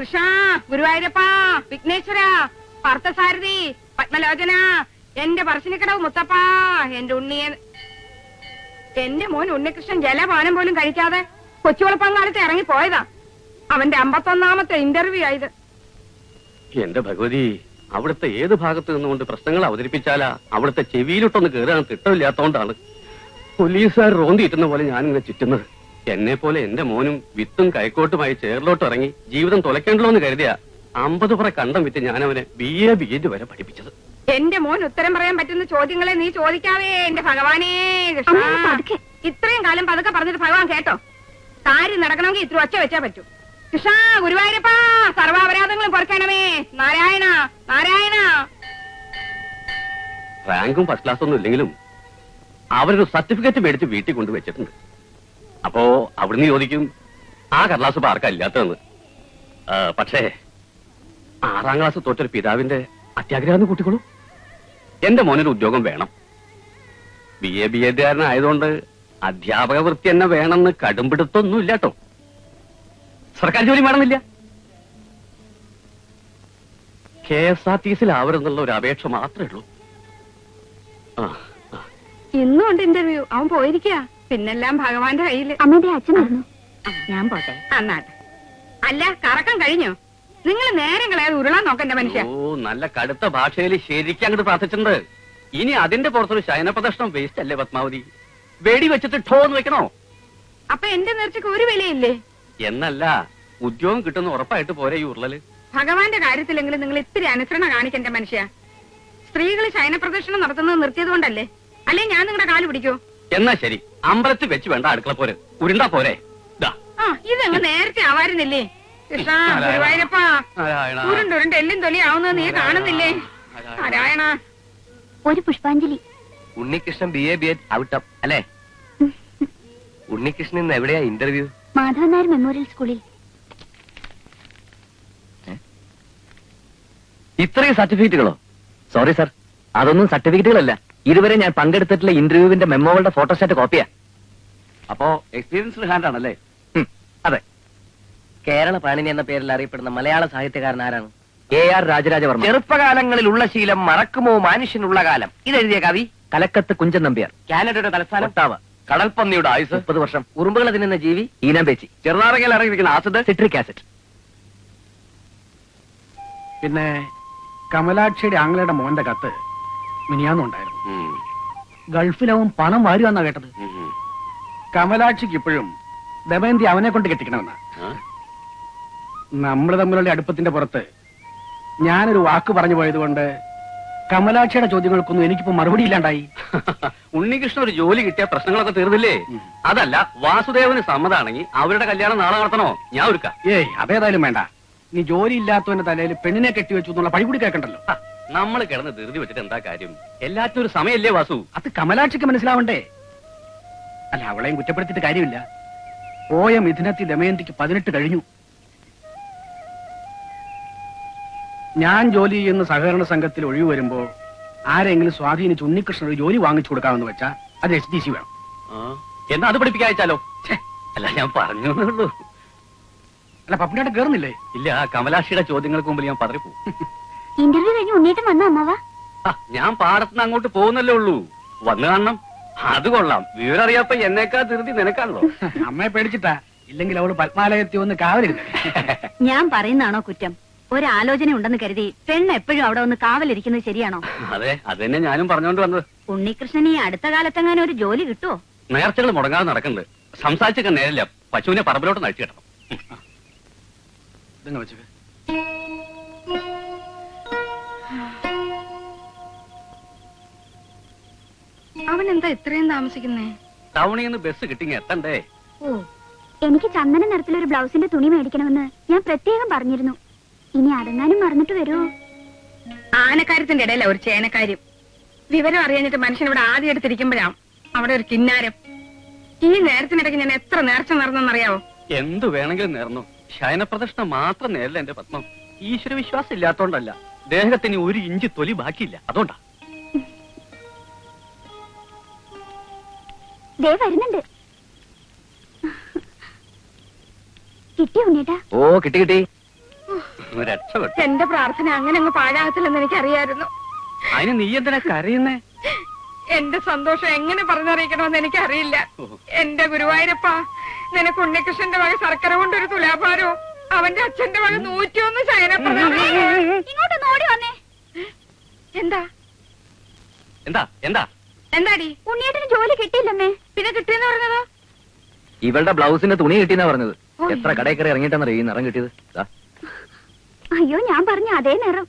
കൃഷ്ണ, ഗുരുവായൂരപ്പ, വിഘ്നേശ്വര, പാർത്ഥസാരഥി, പത്മലോചന, എന്റെ പറശ്ശിനിക്കടവ് മുത്തപ്പ, എന്റെ ഉണ്ണിയെ. എന്റെ മോൻ ഉണ്ണികൃഷ്ണൻ ജലപാനം പോലും കഴിക്കാതെ കൊച്ചുവളപ്പങ്കാലത്ത് ഇറങ്ങി പോയതാ. അവന്റെ 51ാമത്തെ ഇന്റർവ്യൂ ആയത്. എന്റെ ഭഗവതി, അവിടുത്തെ ഏത് ഭാഗത്ത് നിന്നുകൊണ്ട് പ്രശ്നങ്ങൾ അവതരിപ്പിച്ചാലാ അവിടുത്തെ ചെവിയിലോട്ടൊന്ന് കയറാൻ തിട്ടമില്ലാത്തോണ്ടാണ് പോലീസുകാർ റോന്തിയിട്ടുന്ന പോലെ ഞാനിങ്ങനെ ചുറ്റുന്നത്. എന്നെ പോലെ എന്റെ മോനും വിത്തും കൈക്കോട്ടുമായി ചേറിലോട്ട് ഇറങ്ങി ജീവിതം തുലയ്ക്കേണ്ടല്ലോ എന്ന് കരുതിയ 50 പുറ കണ്ടം വിറ്റ് ഞാനവനെ BA BEd വരെ പഠിപ്പിച്ചത്. എന്റെ മോൻ ഉത്തരം പറയാൻ പറ്റുന്ന ചോദ്യങ്ങളെ നീ ചോദിക്കാവേ എന്റെ ഭഗവാനേ കൃഷ്ണ. ഇത്രയും കാലം പതുക്കെ പറഞ്ഞിട്ട് ഭഗവാൻ കേട്ടോ? കാര്യം നടക്കണമെങ്കിൽ ഇത്ര ഒച്ച വെച്ചാ പറ്റൂ. കൃഷ്ണ, ഗുരുവായൂരപ്പ, സർവാപരാധങ്ങളും പൊറുക്കണമേ. നാരായണ നാരായണ. റാങ്കും ഫസ്റ്റ് ക്ലാസ് ഒന്നും ഇല്ലെങ്കിലും അവരൊരു സർട്ടിഫിക്കറ്റ് മേടിച്ച് വീട്ടിൽ കൊണ്ടുവച്ചിട്ടുണ്ട്. അപ്പോ അവിടുന്ന് ചോദിക്കും ആ കടലാസ് ഇപ്പൊ ആർക്കാ ഇല്ലാത്തതെന്ന്. പക്ഷേ 6ാം ക്ലാസ് തോറ്റൊരു പിതാവിന്റെ അത്യാഗ്രഹം കൂട്ടിക്കോളൂ. എന്റെ മോനൊരു ഉദ്യോഗം വേണം. BA BEdകാരനായതുകൊണ്ട് അധ്യാപക വൃത്തി തന്നെ വേണമെന്ന് കടുംപിടുത്തൊന്നും ഇല്ലാട്ടോ. സർക്കാർ ജോലി വേണമെന്നില്ല. KSRTCയിലാവരുന്നുള്ള ഒരു അപേക്ഷ മാത്രമേ ഉള്ളൂ. ഇന്നും ഉണ്ട് ഇന്റർവ്യൂ. അവൻ പോയിരിക്കുക. പിന്നെല്ലാം ഭഗവാന്റെ കയ്യില്. അമ്മയുടെ അച്ഛനായിരുന്നു. ഞാൻ പോട്ടെ. അന്നാട്ടെ. അല്ല, കറക്കം കഴിഞ്ഞോ? നിങ്ങൾ നേരം കളയാതെ ഉരുളാൻ നോക്കണ്ട മനുഷ്യ. ഓ, നല്ല കടുത്ത ഭാഷയിൽ ശരിക്കും അങ്ങോട്ട് പ്രാർത്ഥിച്ചിട്ടുണ്ട്. ഇനി അതിന്റെ പുറത്തൊരു ശയനപ്രദർശനം വേസ്റ്റ് അല്ലേ പത്മാവതി? വെടി വെച്ചിട്ട് ഠോന്ന് വെക്കണോ? അപ്പൊ എന്റെ നേർച്ചക്ക് ഒരു വിലയില്ലേ? എന്നല്ല, ഉദ്യോഗം കിട്ടുന്ന ഉറപ്പായിട്ട് പോരെ ഈ ഉരുളല്. ഭഗവാന്റെ കാര്യത്തിലെങ്കിലും നിങ്ങൾ ഇത്തിരി അനുസരണ കാണിക്കണ്ട മനുഷ്യ. സ്ത്രീകൾ ശയനപ്രദർശനം നടത്തുന്നത് നിർത്തിയത് കൊണ്ടല്ലേ? അല്ലെ ഞാൻ നിങ്ങളുടെ കാല് പിടിക്കോ? എന്നാ ശരി, അമ്പലത്തിൽ വെച്ച് വേണ്ട അടുക്കള പോരെ, ഉരുണ്ടാ പോരെ. ഇതങ്ങ് നേരത്തെ ആവാരുന്നില്ലേ? കൃഷ്ണ, ഗുരുവായൂരപ്പ, ഉരുണ്ടുരുണ്ട് എല്ലും തൊലിയാവുന്നത് നീ കാണുന്നില്ലേ? നാരായണ. ഒരു പുഷ്പാഞ്ജലി. ഉണ്ണികൃഷ്ണൻ BA BEd ഔട്ട് അല്ലേ? ഉണ്ണികൃഷ്ണൻ ഇന്ന് എവിടെയാ ഇന്റർവ്യൂ? മാധവൻ നായർ മെമ്മോറിയൽ സ്കൂളിൽ. ഇത്രയും സർട്ടിഫിക്കറ്റുകളോ? സോറി സർ, അതൊന്നും സർട്ടിഫിക്കറ്റുകളല്ല. ഇതുവരെ ഞാൻ പങ്കെടുത്തിട്ടുള്ള ഇന്റർവ്യൂവിന്റെ മെമ്മോകളുടെ ഫോട്ടോസ്റ്റാറ്റ് കോപ്പിയാ. അപ്പോ എക്സ്പീരിയൻസ്ഡ് ഹാൻഡ് ആണല്ലേ? അതെ. കേരള പാണിനി എന്ന പേരിൽ അറിയപ്പെടുന്ന മലയാള സാഹിത്യകാരൻ ആരാണ്? AR രാജരാജവർമ്മ. ചെറുപ്പകാലങ്ങളിലുള്ള ശീലം മറക്കുമോ മനുഷ്യനുള്ള കാലം. ഇതെഴുതിയ കവി കലക്കത്ത് കുഞ്ചൻ നമ്പ്യാർ. കാനഡയുടെ തലസ്ഥാനം ഒട്ടാവ. കടൽപ്പന്നിയുടെ ആയുസ് 30 വർഷം. ഉറുമ്പുകൾ തിന്നുന്ന ജീവി ഈനാമ്പേച്ചി. ചെറുനാറകയിൽ ഇറങ്ങിയിരിക്കുന്ന ആസിഡ് സിട്രിക് ആസിഡ്. പിന്നെ കമലാക്ഷിയുടെ ആംഗ്ലയുടെ മോന്റെ കത്ത് മിനിയാന്നുണ്ടായിരുന്നു. ഗൾഫിലവൻ പണം വാരുവാന്നാ കേട്ടത്. കമലാക്ഷിക്ക് ഇപ്പോഴും ദമയന്തി അവനെ കൊണ്ട് കെട്ടിക്കണമെന്നാ. നമ്മൾ തമ്മിലുള്ള അടുപ്പത്തിന്റെ പുറത്ത് ഞാനൊരു വാക്ക് പറഞ്ഞു പോയതുകൊണ്ട് കമലാക്ഷിയുടെ ചോദ്യങ്ങൾക്കൊന്നും എനിക്കിപ്പോ മറുപടി ഇല്ലാണ്ടായി. ഉണ്ണികൃഷ്ണൻ ഒരു ജോലി കിട്ടിയ പ്രശ്നങ്ങളൊക്കെ തീർന്നില്ലേ? അതല്ല, വാസുദേവന് സമ്മതാണെങ്കിൽ അവരുടെ കല്യാണം നാളെ നടത്തണോ? ഞാൻ ഒരുക്കാം. അതേതായാലും വേണ്ട. നീ ജോലി ഇല്ലാത്തവന്റെ തലയിൽ പെണ്ണിനെ കെട്ടിവെച്ചു എന്നുള്ള പഴി കൂടി കേൾക്കണ്ടല്ലോ. നമ്മൾ കിടന്ന് ധൃതി വെച്ചിട്ട് എന്താ കാര്യം? എല്ലാത്തിനും ഒരു സമയല്ലേ വാസു? അത് കമലാക്ഷിക്ക് മനസ്സിലാവണ്ടേ? അല്ല, അവളെയും കുറ്റപ്പെടുത്തിയിട്ട് കാര്യമില്ല. പോയ മിഥുനത്തിൽ ദമയന്തിക്ക് 18 കഴിഞ്ഞു. ഞാൻ ജോലി ചെയ്യുന്ന സഹകരണ സംഘത്തിൽ ഒഴിവ് വരുമ്പോ ആരെങ്കിലും സ്വാധീനിച്ച് ഉണ്ണികൃഷ്ണൻ ഒരു ജോലി വാങ്ങിച്ചു കൊടുക്കാമെന്ന് വെച്ചാ അത് SDC വേണം. എന്നാ അത് പഠിപ്പിക്കാച്ചാലോ? അല്ല, ഞാൻ പറഞ്ഞുള്ളൂ. അല്ല, പപ്പിനായിട്ട് കേറുന്നില്ലേ? ഇല്ല, കമലാക്ഷിയുടെ ചോദ്യങ്ങൾക്ക് മുമ്പിൽ ഞാൻ പതറിപ്പോ. ഇന്റർവ്യൂ കഴിഞ്ഞ് ഉണ്ണീട്ടം വന്ന അമ്മാവാ? ഞാൻ പാടത്തുനിന്ന് അങ്ങോട്ട് പോകുന്നല്ലേ ഉള്ളൂ. വന്നു കാണണം. അത് കൊള്ളാം. വിവരം അറിയാപ്പ എന്നേക്കാ ധൃതി നിനക്കാണല്ലോ. അമ്മയെ പേടിച്ചിട്ടാ. ഇല്ലെങ്കിൽ അവള് പത്മാലയത്തിൽ ഒന്ന് കാവലിരുന്നേ. ഞാൻ പറയുന്നതാണോ കുറ്റം? ഒരാലോചന ഉണ്ടെന്ന് കരുതി പെണ്ണ് എപ്പോഴും അവിടെ ഒന്ന് കാവലിരിക്കുന്നത് ശരിയാണോ? അതെ, അത് തന്നെ ഞാനും പറഞ്ഞോണ്ട് വന്നത്. ഉണ്ണികൃഷ്ണൻ ഈ അടുത്ത കാലത്തെങ്ങാനും ഒരു ജോലി കിട്ടുമോ? നേർച്ചകൾ മുടങ്ങാതെ നടക്കുന്നുണ്ട്. സംസാരിച്ചൊക്കെ നേരില്ല. പശുവിനെ പറമ്പിലോട്ട് നഴിച്ചു കിട്ടണം. അവൻ എന്താ ഇത്രയും താമസിക്കുന്നേ? ടൗണിൽ നിന്ന് ബസ് കിട്ടിങ്ങ എത്തണ്ടേ? എനിക്ക് ചന്ദന നിറത്തിലൊരു ബ്ലൗസിന്റെ തുണി മേടിക്കണമെന്ന് ഞാൻ പ്രത്യേകം പറഞ്ഞിരുന്നു. ഇനി അതെങ്ങാനും മറന്നിട്ട് വരുമോ? ആനക്കാര്യത്തിന്റെ ഇടയില ഒരു ചേനക്കാര്യം. വിവരം അറിയാഞ്ഞിട്ട് മനുഷ്യൻ ഇവിടെ ആദ്യം എടുത്തിരിക്കുമ്പോഴാണ് അവിടെ ഒരു കിന്നാരം. ഈ നേരത്തിനിടയ്ക്ക് ഞാൻ എത്ര നേർച്ച നേർന്നെന്നറിയാവോ? എന്തു വേണമെങ്കിലും നേർന്നു. ശയനപ്രദർശനം മാത്രം നേരില്ല എന്റെ പത്മം. ഈശ്വര വിശ്വാസം ഇല്ലാത്തോണ്ടല്ല, ദേഹത്തിന് 1 ഇഞ്ച് തൊലി ബാക്കിയില്ല, അതുകൊണ്ടാ. വരുന്നുണ്ട്. കിട്ടിയോ ഉണ്ണേട്ടാ? ഓ, കിട്ടി കിട്ടി. രക്ഷപ്പെട്ടു. എന്റെ പ്രാർത്ഥന അങ്ങനെ അങ്ങ് പാഴാകത്തില്ലെന്ന് എനിക്കറിയായിരുന്നു. അതിന് നീ എന്തിനാ കരയുന്നേ? എന്റെ സന്തോഷം എങ്ങനെ പറഞ്ഞറിയിക്കണമെന്ന് എനിക്കറിയില്ല. എന്റെ ഗുരുവായൂരപ്പ, നിനക്ക് ഉണ്ണികൃഷ്ണന്റെ വക ശർക്കര കൊണ്ടൊരു തുലാഭാരവും അവന്റെ അച്ഛന്റെ വക 101 ശയനപ്രദാനം. ഇങ്ങോട്ട് ഓടി വന്നേ. എന്താ എന്താ എന്താ എന്താടി? ഉണ്ണിയേട്ടന് ജോലി കിട്ടിയില്ലമ്മേ. പിന്നെ കിട്ടിയെന്ന് പറഞ്ഞതോ? ഇവളുടെ ബ്ലൗസിന്റെ തുണി കിട്ടിയെന്നാ പറഞ്ഞത്. എത്ര കടയിൽ കയറി ഇറങ്ങിയിട്ടാണ് ഈ നിറം കിട്ടിയത്? ദാ. അയ്യോ, ഞാൻ പറഞ്ഞ അതേ നിറം.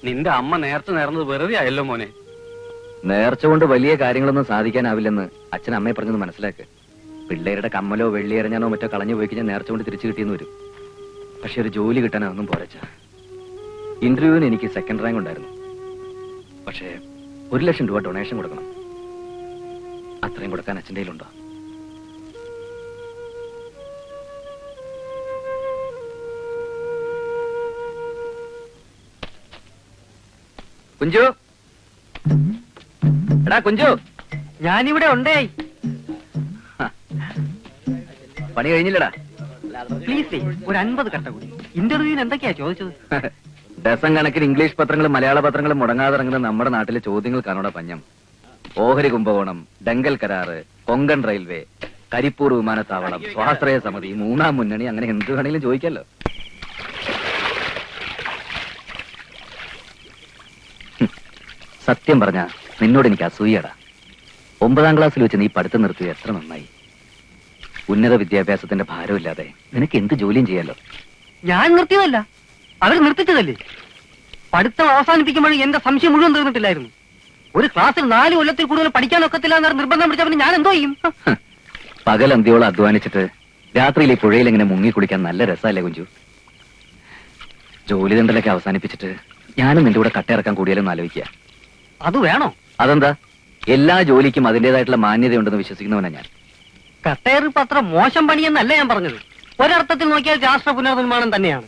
നിന്റെ അമ്മ നേരത്തെ നേർന്നത് വെറുതെ ആയല്ലോ മോനെ. നേർച്ച കൊണ്ട് വലിയ കാര്യങ്ങളൊന്നും സാധിക്കാനാവില്ലെന്ന് അച്ഛൻ അമ്മയെ പറഞ്ഞത് മനസ്സിലാക്ക്. പിള്ളേരുടെ കമ്മലോ വെള്ളി എറിഞ്ഞാനോ മറ്റോ കളഞ്ഞു പോയി കഴിഞ്ഞാൽ നേർച്ച കൊണ്ട് തിരിച്ചു കിട്ടിയെന്ന് വരും. പക്ഷെ ഒരു ജോലി കിട്ടാനൊന്നും പോരച്ച. ഇന്റർവ്യൂവിന് എനിക്ക് 2nd റാങ്ക് ഉണ്ടായിരുന്നു. പക്ഷേ 1 ലക്ഷം രൂപ ഡൊണേഷൻ കൊടുക്കണം. അത്രയും കൊടുക്കാൻ അച്ഛൻ്റെ കയ്യിലുണ്ടോ? കുഞ്ചു, എടാ കുഞ്ചു, ഞാനിവിടെ ഉണ്ടേ. പണി കഴിഞ്ഞില്ലടാ. പ്ലീസ് ഒരു 50 കട്ട കൂടി. ഇന്റർവ്യൂവിന് എന്തൊക്കെയാ ചോദിച്ചത്? ഡസൻ കണക്കിന് ഇംഗ്ലീഷ് പത്രങ്ങളും മലയാള പത്രങ്ങളും മുടങ്ങാതെ ഇറങ്ങുന്ന നമ്മുടെ നാട്ടിലെ ചോദ്യങ്ങൾക്കാണോടാ പഞ്ഞം. ഓഹരി കുംഭകോണം, ഡെങ്കൽ കരാറ്, കൊങ്കൺ റെയിൽവേ, കരിപ്പൂർ വിമാനത്താവളം, സ്വാശ്രയ സമിതി, 3ാം മുന്നണി, അങ്ങനെ എന്ത് വേണമെങ്കിലും ചോദിക്കാലോ. സത്യം പറഞ്ഞ നിന്നോട് എനിക്ക് അസൂയടാ. 9ാം ക്ലാസ്സിൽ വെച്ച് നീ പഠിത്തം നിർത്തിയത് എത്ര നന്നായി. ഉന്നത വിദ്യാഭ്യാസത്തിന്റെ ഭാരമില്ലാതെ നിനക്ക് എന്ത് ജോലിയും ചെയ്യാലോ. ഞാൻ നിർത്തിയതല്ല, അവർ നിർത്തിച്ചതല്ലേ. പഠിത്തം അവസാനിപ്പിക്കുമ്പോഴും എന്റെ സംശയം മുഴുവൻ തീർന്നിട്ടില്ലായിരുന്നു. ഒരു ക്ലാസ്സിൽ 4 കൊല്ലത്തിൽ കൂടുതൽ പഠിക്കാനൊക്കത്തില്ല എന്ന് നിർബന്ധം പിടിച്ചവന് ഞാൻ എന്തോ ചെയ്യും? പകൽ അന്ത്യോളം അധ്വാനിച്ചിട്ട് രാത്രിയിൽ ഈ പുഴയിൽ ഇങ്ങനെ മുങ്ങി കുളിക്കാൻ നല്ല രസമല്ലേ കുഞ്ചു? ജോലി തണ്ടലൊക്കെ അവസാനിപ്പിച്ചിട്ട് ഞാനും നിന്റെ കൂടെ കട്ടയിറക്കാൻ കൂടിയാലും ആലോചിക്കുക. അത് വേണോ? അതെന്താ? എല്ലാ ജോലിക്കും അതിന്റേതായിട്ടുള്ള മാന്യതയുണ്ടെന്ന് വിശ്വസിക്കുന്നവനാ ഞാൻ. കട്ടേറിപ്പ് അത്ര മോശം പണിയെന്നല്ല ഞാൻ പറഞ്ഞത്. ഒരർത്ഥത്തിൽ നോക്കിയാൽ രാഷ്ട്ര പുനർനിർമ്മാണം തന്നെയാണ്.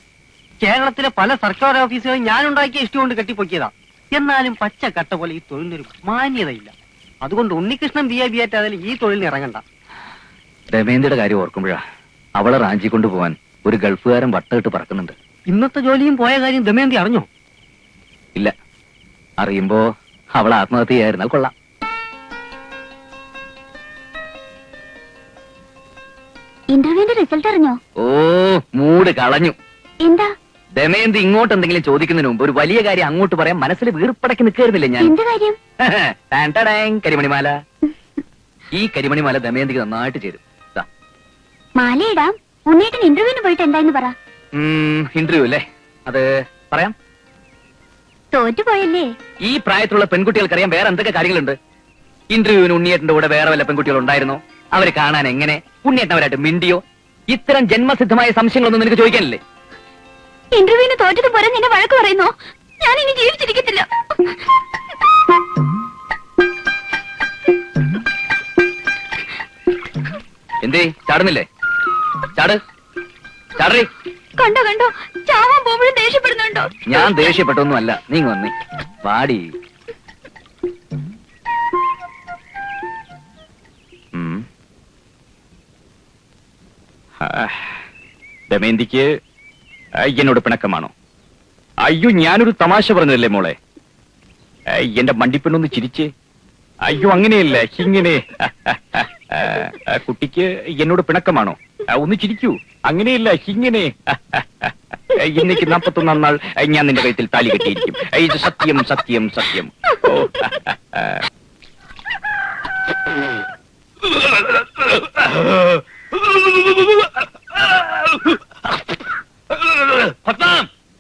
കേരളത്തിലെ പല സർക്കാർ ഓഫീസുകളും ഞാൻ ഉണ്ടാക്കിയ ഇഷ്ടം കൊണ്ട് കെട്ടിപ്പൊക്കിയതാ. എന്നാലും പച്ച കട്ട പോലെ ഈ തൊഴിലിനൊരു മാന്യതയില്ല. അതുകൊണ്ട് ഉണ്ണികൃഷ്ണൻ ബിയാറ്റാതിൽ ഈ തൊഴിലിന് ഇറങ്ങണ്ട. ദമയന്തിയുടെ കാര്യം ഓർക്കുമ്പോഴാ അവളെ റാഞ്ചി കൊണ്ടുപോവാൻ ഒരു ഗൾഫുകാരൻ വട്ടമിട്ട് പറക്കുന്നുണ്ട്. ഇന്നത്തെ ജോലിയും പോയ കാര്യം ദമയന്തി അറിഞ്ഞോ? ഇല്ല. അറിയുമ്പോ അവൾ ആത്മഹത്യ ചെയ്യായിരുന്നാൽ കൊള്ളാം. ഇന്റർവ്യൂവിന്റെ റിസൾട്ട് അറിഞ്ഞോ? ഓ, മൂട് കളഞ്ഞു. എന്താ? ദമയന്തി ഇങ്ങോട്ട് എന്തെങ്കിലും ചോദിക്കുന്നതിന് മുമ്പ് ഒരു വലിയ കാര്യം അങ്ങോട്ട് പറയാൻ മനസ്സിൽ വീർപ്പടക്കി നിൽക്കായിരുന്നില്ലേ ഞാൻ? എന്ത് കാര്യം? ടാൻ ടാടാങ്, കരിമണിമാല. ഈ കരിമണിമാല ദമയന്തിക്ക് നന്നായിട്ട് ചേരും. ദാ. മാലയിടാം. ഉണ്ണിയേട്ടൻ ഇന്റർവ്യൂവിന് പോയിട്ട് എന്തായെന്ന് പറ. ഇന്റർവ്യൂ അല്ലേ? അത് പറയാം. തോറ്റുപോയല്ലേ? ഈ പ്രായത്തിലുള്ള പെൺകുട്ടികൾക്കറിയാം വേറെ എന്തൊക്കെ കാര്യങ്ങളുണ്ട്. ഇന്റർവ്യൂവിന് ഉണ്ണിയേട്ടന്റെ കൂടെ വേറെ വല്ല പെൺകുട്ടികൾ ഉണ്ടായിരുന്നോ? അവരെ കാണാൻ എങ്ങനെ? ഉണ്ണിയേട്ടൻ അവരായിട്ട് മിണ്ടിയോ? ഇത്തരം ജന്മസിദ്ധമായ സംശയങ്ങളൊന്നും നിനക്ക് ചോദിക്കാനില്ലേ? ഇന്റർവ്യൂവിന് തോറ്റത് പോരാ നിന്നെ വഴക്ക് പറയുന്നോ? ഞാൻ ഇനി ജീവിച്ചിരിക്കത്തില്ല. എന്തേ ചാടുന്നില്ലേ? ചാട്, ചാടേ. കണ്ടോ കണ്ടോ, ചാവാൻ പോകുമ്പോഴും ദേഷ്യപ്പെടുന്നുണ്ടോ? ഞാൻ ദേഷ്യപ്പെട്ടൊന്നും അല്ല. നീ വന്നേ, പാടി. ദമയന്തിക്ക് എന്നോട് പിണക്കമാണോ? അയ്യോ, ഞാനൊരു തമാശ പറഞ്ഞതല്ലേ മോളെ. എന്റെ മണ്ടിപ്പെണ്ണൊന്ന് ചിരിച്ചേ. അയ്യോ, അങ്ങനെയല്ല, ഇങ്ങനെ. കുട്ടിക്ക് എന്നോട് പിണക്കമാണോ? ഒന്ന് ചിരിക്കൂ. അങ്ങനെയല്ല, ഇങ്ങനെ. ഇന്നേക്ക് 41 നാൾ ഞാൻ നിന്റെ കഴുത്തിൽ താലി കെട്ടിയിരിക്കും. ഇത് സത്യം, സത്യം, സത്യം.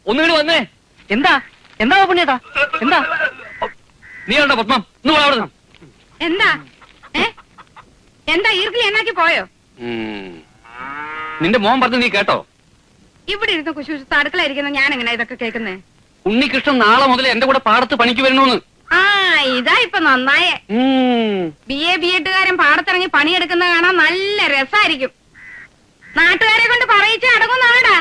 ഒന്നുകൂടി വന്നേ. എന്താ എന്താ പുണ്യേട്ടാ? എന്താ? നീ ഉണ്ടോ പത്മം? അവിടെ എന്താ? എന്താ ഈർക്കിൽ എന്നാക്കി പോയോ? നിന്റെ മോൻ പറഞ്ഞു നീ കേട്ടോ? ഇവിടെ ഇരുന്ന് കുശുശുത്ത് അടുക്കളയിരിക്കുന്ന ഞാൻ എങ്ങനെ ഇതൊക്കെ കേൾക്കുന്നേ? ഉണ്ണികൃഷ്ണൻ നാളെ മുതൽ എന്റെ കൂടെ പാടത്ത് പണിക്ക് വരണോന്ന്. ആ, ഇതാ ഇപ്പൊ നന്നായേ. ബിഎഡുകാരൻ പാടത്തിറങ്ങി പണിയെടുക്കുന്നത് കാണാൻ നല്ല രസായിരിക്കും. നാട്ടുകാരെ കൊണ്ട് പറയിച്ച് അടങ്ങുന്നാടാ.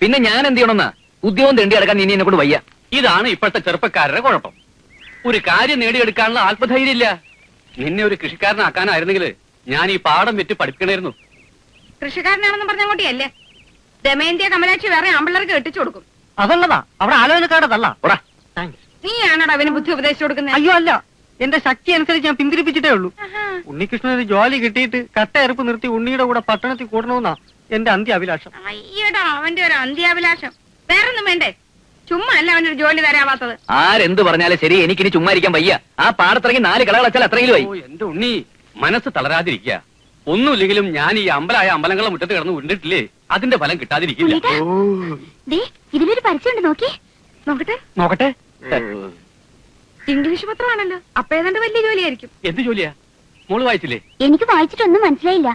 പിന്നെ ഞാൻ എന്ത് ചെയ്യണമെന്നാ? ഉദ്യോഗം തെണ്ടി അടക്കാൻ ഇനി എന്നെ കൊണ്ട് വയ്യ. ഇതാണ് ഇപ്പോഴത്തെ ചെറുപ്പക്കാരുടെ കുഴപ്പം. ഒരു കാര്യം നേടിയെടുക്കാനുള്ള ആത്മധൈര്യം ഇല്ല. നിന്നെ ഒരു കൃഷിക്കാരനാക്കാനായിരുന്നെങ്കിൽ ഞാൻ ഈ പാടം വെറ്റ് പഠിപ്പിക്കണമായിരുന്നു. കൃഷിക്കാരനാണെന്ന് പറഞ്ഞ കൂട്ടിയല്ലേ? ദമയന്തിയ കമലാക്ഷി വേറെ ആമ്പിള്ളേർക്ക് കെട്ടിച്ചു കൊടുക്കും. അതുള്ളതാ, അവിടെ ആലോചനക്കാരതല്ല. നീയാണോടാ അവന് ബുദ്ധി ഉപദേശിച്ചു കൊടുക്കുന്നത്? അയ്യോ അല്ല, എന്റെ ശക്തി അനുസരിച്ച് ഞാൻ പിന്തിരിപ്പിച്ചിട്ടേ ഉള്ളൂ. ഉണ്ണികൃഷ്ണൻ ഒരു ജോലി കിട്ടിയിട്ട് കട്ടയെറുപ്പ് നിർത്തി ഉണ്ണിയുടെ കൂടെ പട്ടണത്തിൽ കൂടണമെന്നാ എന്റെ അന്ത്യാഭിലാഷം. അയ്യടാ അവന്റെ ഒരു അന്ത്യാഭിലാഷം. വേറൊന്നും വേണ്ടേ? ചുമ്മാ അല്ല അവനൊരു ജോലി തരാവാത്തത്. ആരെന്ത് പറഞ്ഞാലും ശരി, എനിക്കിനി ചുമ്മാ ഇരിക്കാൻ വയ്യ. ആ പാടത്തിറങ്ങി 4 കളകൾ വെച്ചാൽ അത്രയെങ്കിലും ആയി. എന്റെ ഉണ്ണി, മനസ്സ് തളരാതിരിക്കുക. ഒന്നുമില്ലെങ്കിലും ഞാൻ ഈ അമ്പലങ്ങളെ മുറ്റത്ത് കിടന്ന് ഉണ്ടിട്ടില്ലേ, അതിന്റെ ഫലം കിട്ടാതിരിക്കില്ല. ഇതിലൊരു പരസ്യമുണ്ട്, നോക്കി നോക്കട്ടെ. നോക്കട്ടെ. ഇംഗ്ലീഷ് പത്രമാണല്ലോ, അപ്പൊ ഏതാണ്ട് വലിയ ജോലിയായിരിക്കും. എന്ത് ജോലിയാ? മോള് വായിച്ചില്ലേ? എനിക്ക് വായിച്ചിട്ടൊന്നും മനസ്സിലായില്ല.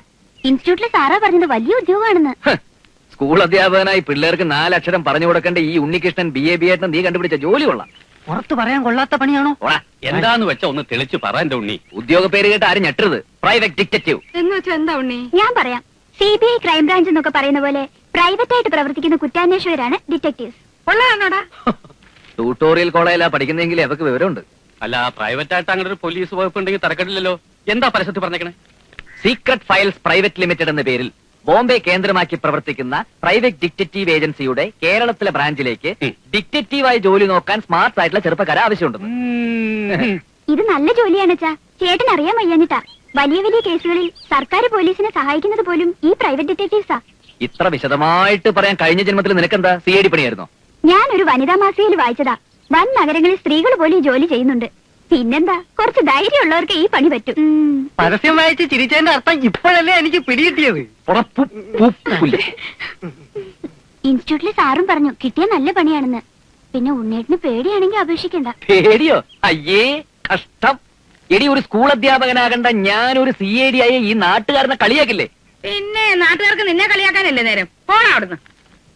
ഇൻസ്റ്റിറ്റ്യൂട്ടിലെ സാറാ പറഞ്ഞത് വലിയ ഉദ്യോഗമാണെന്ന്. സ്കൂൾ അധ്യാപകനായി പിള്ളേർക്ക് 4 അക്ഷരം പറഞ്ഞു കൊടുക്കേണ്ട ഈ ഉണ്ണികൃഷ്ണൻ BA BEd നീ കണ്ടുപിടിച്ച ജോലി കൊള്ളാം. പുറത്ത് പറയാൻ കൊള്ളാത്ത പണിയാണോ? എന്താന്ന് വെച്ചാ ഒന്ന് തെളിച്ച് പറ എന്റെ ഉണ്ണി. ഉദ്യോഗ പേര് കേട്ട് ആരും ഞെട്ടരുത്. പ്രൈവറ്റ് ഡിറ്റക്റ്റീവ് എന്ന് വെച്ചാ എന്താ ഉണ്ണി? ഞാൻ പറയാം. CBI ക്രൈംബ്രാഞ്ച് എന്നൊക്കെ പറയുന്ന പോലെ പ്രൈവറ്റ് ആയിട്ട് പ്രവർത്തിക്കുന്ന കുറ്റാന്വേഷകരാണ് ഡിറ്റക്ടീവ്സ്. ഉള്ളതാണോടാ? ട്യൂട്ടോറിയൽ കോളേജിലാ പഠിക്കുന്നെങ്കിൽ അവർക്ക് വിവരമുണ്ട്. അല്ല, പ്രൈവറ്റ് ആയിട്ട് അങ്ങനെ ഒരു പോലീസ് വകുപ്പ് ഉണ്ടെങ്കിൽ തരക്കെട്ടില്ലല്ലോ. എന്താ പരസ്യത്തിൽ പറഞ്ഞേക്കണേ? സീക്രട്ട് ഫയൽസ് പ്രൈവറ്റ് ലിമിറ്റഡ് എന്ന പേരിൽ ബോംബെ കേന്ദ്രമാക്കി പ്രവർത്തിക്കുന്ന പ്രൈവറ്റ് ഡിറ്റക്റ്റീവ് ഏജൻസിയുടെ കേരളത്തിലെ ബ്രാഞ്ചിലേക്ക് ഡിറ്റക്റ്റീവായി ജോലി നോക്കാൻ സ്മാർട്ട് ആയിട്ടുള്ള ചെറുപ്പക്കാരെ ആവശ്യമുണ്ട്. ഇത് നല്ല ജോലിയാണ് ചാ. ചേട്ടൻ അറിയാൻ വയ്യാഞ്ഞിട്ടാ. വലിയ വലിയ കേസുകളിൽ സർക്കാർ പോലീസിനെ സഹായിക്കുന്നത് പോലും ഈ പ്രൈവറ്റ് ഡിറ്റക്ടീവ്സാ. ഇത്ര വിശദമായിട്ട് പറയാൻ കഴിഞ്ഞ ജന്മത്തിൽ നിനക്കെന്താ CID പണിയായിരുന്നോ? ഞാൻ ഒരു വനിതാ മാസികയിൽ വായിച്ചതാ. വൻ നഗരങ്ങളിൽ സ്ത്രീകൾ പോലും ഈ ജോലി ചെയ്യുന്നുണ്ട്. പിന്നെന്താ, കുറച്ച് ധൈര്യമുള്ളവർക്ക് ഈ പണി പറ്റും. പരസ്യം വായിച്ച് ചിരിച്ചതിന്റെ അർത്ഥം ഇപ്പോഴല്ലേ എനിക്ക് പിടികിട്ടിയത്. ഇൻസ്റ്റിറ്റ്യൂട്ടിലെ സാറും പറഞ്ഞു കിട്ടിയ നല്ല പണിയാണെന്ന്. പിന്നെ ഉണ്ണേട്ടിന് പേടിയാണെങ്കിൽ അപേക്ഷിക്കണ്ട. പേടിയോ? അയ്യേ കഷ്ടം. എടി, ഒരു സ്കൂൾ അധ്യാപകനാകണ്ട ഞാനൊരു CID ആയ ഈ നാട്ടുകാരനെ കളിയാക്കില്ലേ? പിന്നെ നാട്ടുകാർക്ക് നിന്നെ കളിയാക്കാനല്ലേ നേരം. പോടാ അവിടുന്ന്.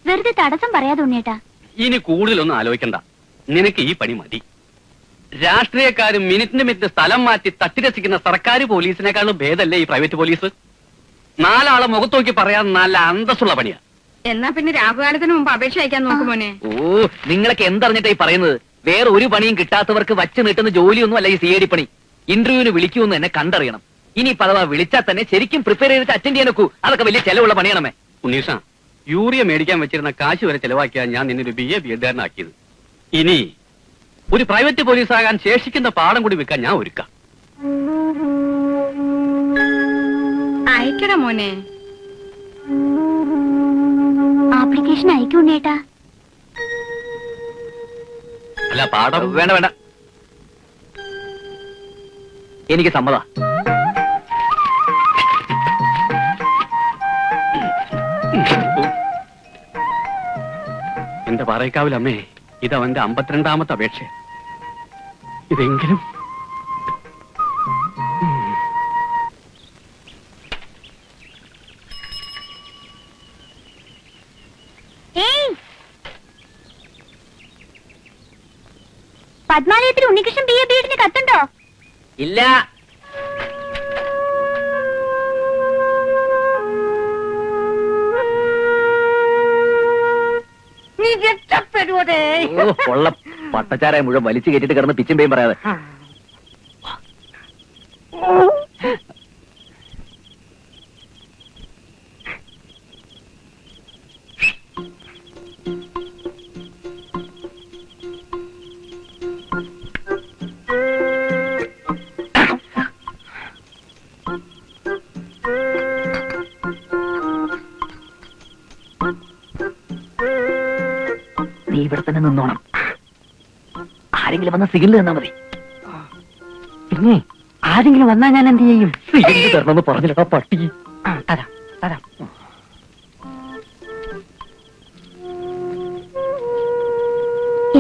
വെറുതെ തടസ്സം പറയാതെ ഉണ്ണേട്ടാ. ഇനി കൂടുതലൊന്നും ആലോചിക്കണ്ട. നിനക്ക് ഈ പണി മതി. രാഷ്ട്രീയക്കാരും മിനിറ്റിന് സ്ഥലം മാറ്റി തട്ടിരസിക്കുന്ന സർക്കാർ പോലീസിനേക്കാളും ഭേദമല്ലേ ഈ പ്രൈവറ്റ് പോലീസ്? 4 ആളെ മുഖത്ത് നോക്കി പറയാൻ നല്ല അന്തസ്സുള്ള പണിയാ. എന്നാ പിന്നെ രാഹുകാലത്തിന് മുമ്പ് അപേക്ഷ അയക്കാൻ നോക്കുമോനെ. ഓ, നിങ്ങളൊക്കെ എന്തറിഞ്ഞിട്ടായി പറയുന്നത്? വേറെ ഒരു പണിയും കിട്ടാത്തവർക്ക് വച്ച് നീട്ടുന്ന ജോലിയൊന്നും അല്ല ഈ CID പണി. ഇന്റർവ്യൂവിന് വിളിക്കുമെന്ന് എന്നെ കണ്ടറിയണം. ഇനി പദവ വിളിച്ചാൽ തന്നെ ശരിക്കും പ്രിപ്പയർ ചെയ്തിട്ട് അറ്റൻഡ് ചെയ്യാൻ നോക്കൂ. അതൊക്കെ വലിയ ചെലവുള്ള പണിയാണമേ. ഉണ്ണീഷ, യൂറിയ മേടിക്കാൻ വെച്ചിരുന്ന കാശ് വരെ ചെലവാക്കിയാൽ ഞാൻ നിന്നൊരു BA BEd ആക്കിയത്. ഇനി ഒരു പ്രൈവറ്റ് പോലീസ് ആകാൻ ശേഷിക്കുന്ന പാഠം കൂടി വെക്കാൻ ഞാൻ ഒരുക്കാം. അയക്കട മോനെ. ആപ്ലിക്കേഷൻ അയക്കും ഉണ്ണേട്ടാ. അല്ല, പാഠം വേണ്ട വേണ്ട, എനിക്ക് സമ്മത. എന്റെ പാറയ്ക്കാവിലമ്മേ, ഇതവന്റെ 52ാമത്തെ അപേക്ഷ. ഇതെങ്കിലും പത്മാലയത്തിൽ ഉണ്ണികൃഷ്ണൻ BA BEd കത്തുണ്ടോ? ഇല്ല. നീ രക്ഷപ്പെടുവതേ. കൊള്ള പട്ടച്ചാരായ മുഴുവൻ വലിച്ചു കയറ്റിട്ട് കിടന്ന് പിച്ചും പേയും പറയാതെ. നീ ഇവിടെ തന്നെ നിന്നോണം. ആരെങ്കിലും വന്ന സിഗ്നൽ തന്നാ മതി. പിന്നെ ആരെങ്കിലും വന്നാ ഞാൻ എന്ത് ചെയ്യും? സിഗ്നൽ തരണമെന്ന് പറഞ്ഞില്ലടാ പട്ടി. തരാം തരാം.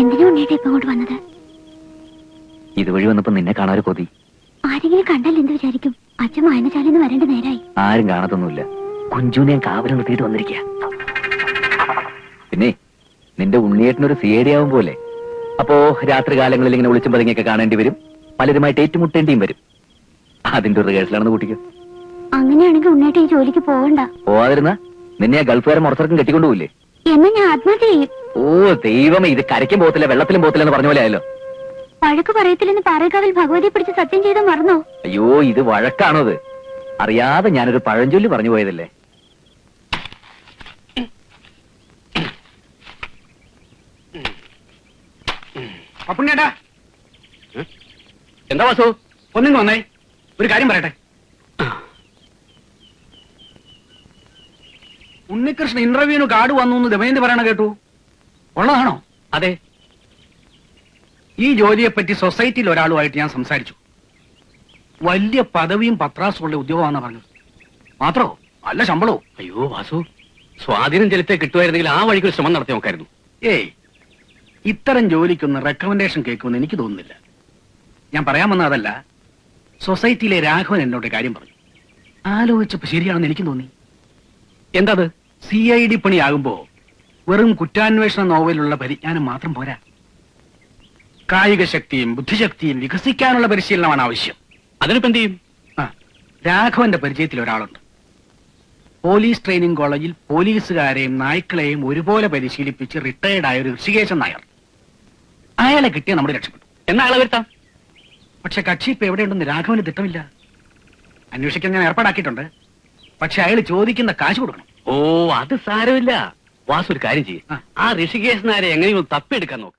എന്തിനാ ഉണ്ണേട്ടാ ഇപ്പൊ അങ്ങോട്ട് വന്നത്? ഇതുവഴി വന്നപ്പോ നിന്നെ കാണാൻ ഒരു കൊതി. ആരെങ്കിലും കണ്ടാൽ എന്ത് വിചാരിക്കും? അച്ഛൻ വായനശാലയിൽ വരേണ്ട നേരായി. ആരും കാണത്തൊന്നുമില്ല. കുഞ്ചുനെ ഞാൻ കാവല് നിർത്തിയിട്ട് വന്നിരിക്കുക. പിന്നെ നിന്റെ ഉണ്ണിയേട്ടനൊരു CID ആവും പോലെ. അപ്പോ രാത്രി കാലങ്ങളിൽ ഇങ്ങനെ വിളിച്ചും പതുങ്ങിയൊക്കെ കാണേണ്ടി വരും. പലരുമായിട്ട് ഏറ്റുമുട്ടേണ്ടിയും വരും. അതിന്റെ ഒരു റിഹേഴ്സലാണെന്ന് കൂട്ടിക്കോ. അങ്ങനെയാണെങ്കിൽ ഉണ്ണേട്ട ഈ ജോലിക്ക് പോകണ്ട. പോവാതിരുന്ന നിന്നെ ആ ഗൾഫുകാരൻ മുറത്തിറക്കം കെട്ടിക്കൊണ്ടുപോയില്ലേ? എന്നാ ഞാൻ ആത്മഹത്യ ചെയ്യും. ഓ ദൈവമേ, ഇത് കരയ്ക്കും പോകത്തില്ല വെള്ളത്തിലും പോകത്തില്ല എന്ന് പറഞ്ഞ പോലെ ആയല്ലോ. വഴക്ക് പറയത്തില്ലെന്ന് പാറേക്കാവിൽ ഭഗവതിയെ പിടിച്ച് സത്യം ചെയ്ത് മറന്നോ? അയ്യോ, ഇത് വഴക്കാണോ? അത് അറിയാതെ ഞാനൊരു പഴഞ്ചൊല്ലി പറഞ്ഞു പോയതല്ലേ. അപ്പുണ്ണിയേട്ടാ, എന്താ വാസു? ഒന്നിങ്ങ് വന്നേ, ഒരു കാര്യം പറയട്ടെ. ഉണ്ണികൃഷ്ണൻ ഇന്റർവ്യൂവിന് കാർഡ് വന്നു എന്ന് ദമയന്തി പറയണ കേട്ടു. ഉള്ളതാണോ? അതെ. ഈ ജോലിയെപ്പറ്റി സൊസൈറ്റിയിൽ ഒരാളുമായിട്ട് ഞാൻ സംസാരിച്ചു. വലിയ പദവിയും പത്രാസുള്ള ഉദ്യോഗമാണെന്ന് പറഞ്ഞത്. മാത്രോ നല്ല ശമ്പളവും. അയ്യോ വാസു, സ്വാധീനം ചെലുത്തേ കിട്ടുമായിരുന്നെങ്കിൽ ആ വഴിക്ക് ഒരു ശ്രമം നടത്തി നോക്കായിരുന്നു. ഏയ്, ഇത്തരം ജോലിക്കൊന്ന് റെക്കമെൻഡേഷൻ കേൾക്കുമെന്ന് എനിക്ക് തോന്നുന്നില്ല. ഞാൻ പറയാൻ വന്ന അതല്ല. സൊസൈറ്റിയിലെ രാഘവൻ എന്നോട് കാര്യം പറഞ്ഞു. ആലോചിച്ചപ്പോ ശരിയാണെന്ന് എനിക്ക് തോന്നി. എന്താത്? CID പണിയാകുമ്പോ വെറും കുറ്റാന്വേഷണ നോവലുള്ള പരിജ്ഞാനം മാത്രം പോരാ. കായിക ശക്തിയും ബുദ്ധിശക്തിയും വികസിക്കാനുള്ള പരിശീലനമാണ് ആവശ്യം. അതിനിപ്പോ എന്ത് ചെയ്യും? രാഘവന്റെ പരിചയത്തിൽ ഒരാളുണ്ട്. പോലീസ് ട്രെയിനിങ് കോളേജിൽ പോലീസുകാരെയും നായ്ക്കളെയും ഒരുപോലെ പരിശീലിപ്പിച്ച് റിട്ടയർഡ് ആയ ഒരു ഋഷികേശൻ നായർ. അയാളെ കിട്ടിയാൽ നമ്മൾ രക്ഷപ്പെട്ടു. എന്നാ ആളെ വരുത്താം. പക്ഷെ കക്ഷി ഇപ്പൊ എവിടെയുണ്ടെന്ന് രാഘവന് തിട്ടമില്ല. അന്വേഷിക്കാൻ ഞാൻ ഏർപ്പാടാക്കിയിട്ടുണ്ട്. പക്ഷെ അയാൾ ചോദിക്കുന്ന കാശ് കൊടുക്കണം. ഓ, അത് സാരമില്ല. വാസു ഒരു കാര്യം ചെയ്യും. ആ. ആ ഋഷികേശനാരെ എങ്ങനെയും തപ്പിയെടുക്കാൻ നോക്ക്.